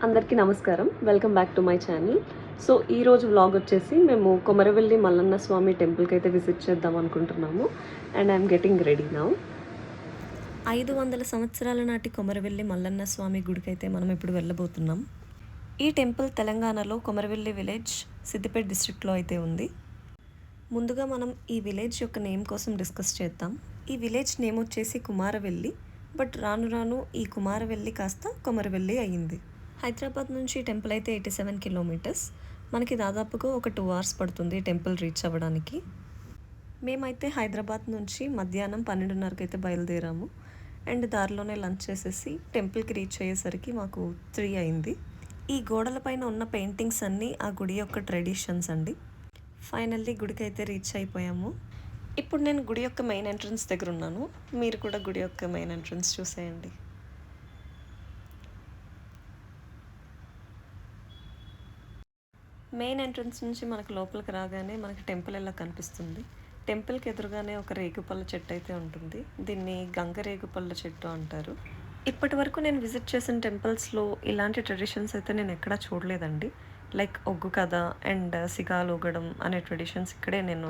అందరికీ నమస్కారం. Welcome back to my channel. So ఈరోజు వ్లాగ్ వచ్చేసి మేము కొమరవెల్లి మల్లన్న స్వామి టెంపుల్కి అయితే విజిట్ చేద్దాం అనుకుంటున్నాము. And I'm getting ready now. 500 సంవత్సరాల నాటి కొమరవెల్లి మల్లన్న స్వామి గుడికి అయితే మనం ఇప్పుడు వెళ్ళబోతున్నాం. ఈ టెంపుల్ తెలంగాణలో కొమరవెల్లి విలేజ్, సిద్దిపేట డిస్ట్రిక్ట్లో అయితే ఉంది. ముందుగా మనం ఈ విలేజ్ యొక్క నేమ్ కోసం డిస్కస్ చేద్దాం. ఈ విలేజ్ నేమ్ వచ్చేసి కుమారవెల్లి, బట్ రాను రాను ఈ కుమారవెల్లి కాస్త కొమరవెల్లి అయ్యింది. హైదరాబాద్ నుంచి టెంపుల్ అయితే 87 కిలోమీటర్స్. మనకి దాదాపుగా ఒక 2 hours పడుతుంది టెంపుల్ రీచ్ అవ్వడానికి. మేమైతే హైదరాబాద్ నుంచి మధ్యాహ్నం 12:30కి అయితే బయలుదేరాము. అండ్ దారిలోనే లంచ్ చేసేసి టెంపుల్కి రీచ్ అయ్యేసరికి మాకు 3 అయింది. ఈ గోడలపైన ఉన్న పెయింటింగ్స్ అన్నీ ఆ గుడి యొక్క ట్రెడిషన్స్ అండి. ఫైనల్లీ గుడికి అయితే రీచ్ అయిపోయాము. ఇప్పుడు నేను గుడి యొక్క మెయిన్ ఎంట్రన్స్ దగ్గర ఉన్నాను. మీరు కూడా గుడి యొక్క మెయిన్ ఎంట్రన్స్ చూసేయండి. మెయిన్ ఎంట్రన్స్ నుంచి మనకు లోపలికి రాగానే మనకి టెంపుల్ ఎలా కనిపిస్తుంది. టెంపుల్కి ఎదురుగానే ఒక రేగుపళ్ళ చెట్టు అయితే ఉంటుంది. దీన్ని గంగరేగుపళ్ళ చెట్టు అంటారు. ఇప్పటి వరకు నేను విజిట్ చేసిన టెంపుల్స్లో ఇలాంటి ట్రెడిషన్స్ అయితే నేను ఎక్కడా చూడలేదండి. లైక్ ఒగ్గు కథ అండ్ సిగాలు ఊగడం అనే ట్రెడిషన్స్ ఇక్కడే నేను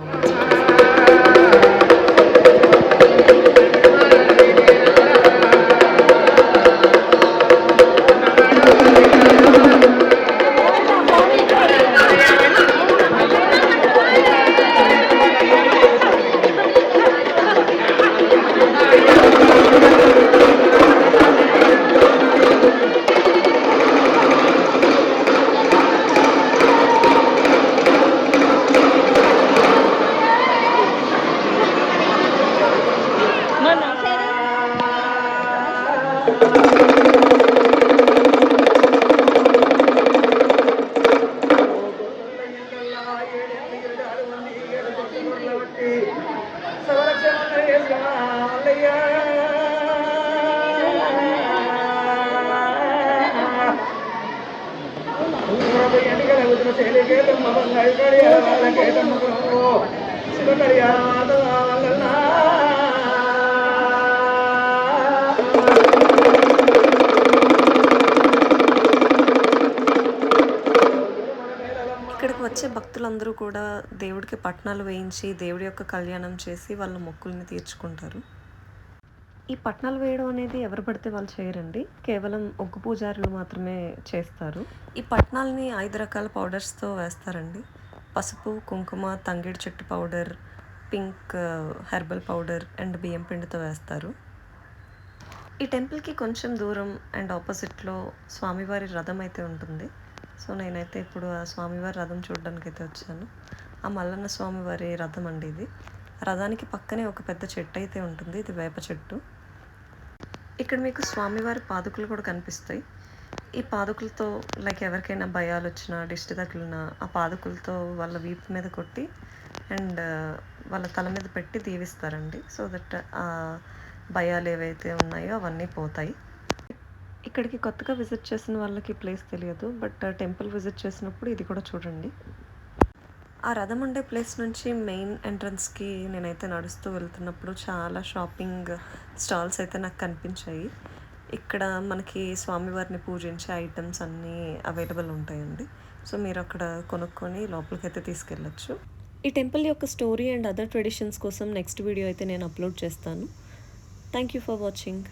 ఇక్కడికి వచ్చే భక్తులందరూ కూడా దేవుడికి పట్నాలు వేయించి దేవుడి యొక్క కళ్యాణం చేసి వాళ్ళ మొక్కుల్ని తీర్చుకుంటారు. ఈ పట్నాలు వేయడం అనేది ఎవరు పడితే వాళ్ళు చేయరండి. కేవలం ఒగ్గు పూజారులు మాత్రమే చేస్తారు. ఈ పట్నాలని 5 రకాల పౌడర్స్తో వేస్తారండి. పసుపు, కుంకుమ, తంగేడు చెట్టు powder, pink herbal powder and బియ్యం పిండితో వేస్తారు. ఈ టెంపుల్కి కొంచెం దూరం అండ్ ఆపోజిట్లో స్వామివారి రథం అయితే ఉంటుంది. సో నేనైతే ఇప్పుడు ఆ స్వామివారి రథం చూడడానికి అయితే వచ్చాను. ఆ మల్లన్న స్వామివారి రథం అండి ఇది. రథానికి పక్కనే ఒక పెద్ద చెట్టు అయితే ఉంటుంది. ఇది వేప చెట్టు. ఇక్కడ మీకు స్వామివారి పాదుకలు కూడా కనిపిస్తాయి. ఈ పాదుకలతో లైక్ ఎవరికైనా భయాలు వచ్చినా, దిష్టి తగిలినా ఆ పాదుకలతో వాళ్ళ వీపు మీద కొట్టి అండ్ వాళ్ళ తల మీద పెట్టి దీవిస్తారండి. సో దట్ ఆ భయాలు ఏవైతే ఉన్నాయో అవన్నీ పోతాయి. ఇక్కడికి కొత్తగా విజిట్ చేసిన వాళ్ళకి ప్లేస్ తెలియదు, బట్ టెంపుల్ విజిట్ చేసినప్పుడు ఇది కూడా చూడండి. ఆ రథం ఉండే ప్లేస్ నుంచి మెయిన్ ఎంట్రన్స్కి నేనైతే నడుస్తూ వెళ్తున్నప్పుడు చాలా షాపింగ్ స్టాల్స్ అయితే నాకు కనిపించాయి. ఇక్కడ మనకి స్వామివారిని పూజించే ఐటమ్స్ అన్నీ అవైలబుల్ ఉంటాయండి. సో మీరు అక్కడ కొనుక్కొని లోపలికి అయితే తీసుకెళ్ళచ్చు. ఈ టెంపుల్ యొక్క స్టోరీ అండ్ అదర్ ట్రెడిషన్స్ కోసం నెక్స్ట్ వీడియో అయితే నేను అప్లోడ్ చేస్తాను. Thank you for watching.